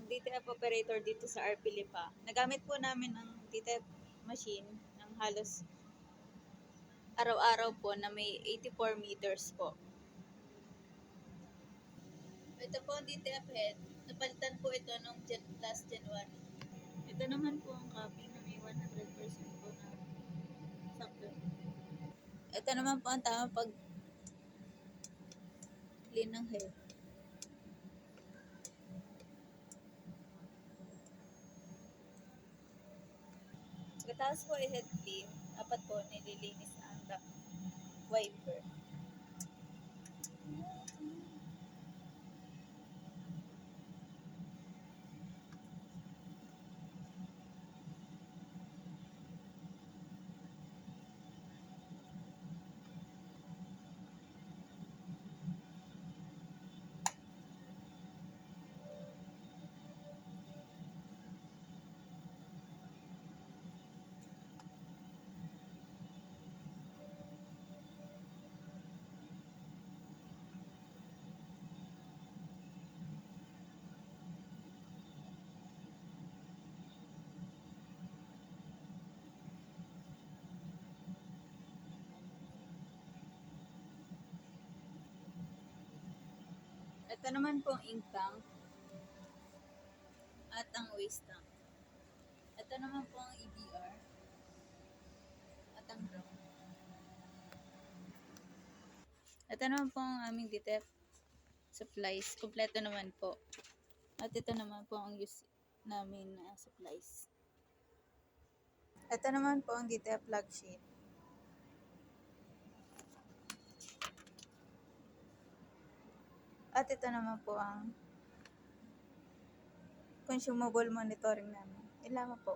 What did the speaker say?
DTF operator dito sa RP Lipa. Nagamit po namin ang DTF machine ng halos araw-araw po na may 84 meters po. Ito po ang DTF head. Napalitan po ito nung last January. Ito naman po ang copy na may 100% po na sakto. Ito naman po ang tamang pag clean ng head. Pagkatapos po i-head clean, dapat po nililinis ang wiper. Ito naman po ang ink tank at ang waste tank. Ito naman po ang EBR at ang drum. Ito naman po ang aming DTF supplies. Kompleto naman po. At ito naman po ang use namin na supplies. Ito naman po ang DTF plug sheet. At ito naman po ang consumable monitoring namin. Ilama po.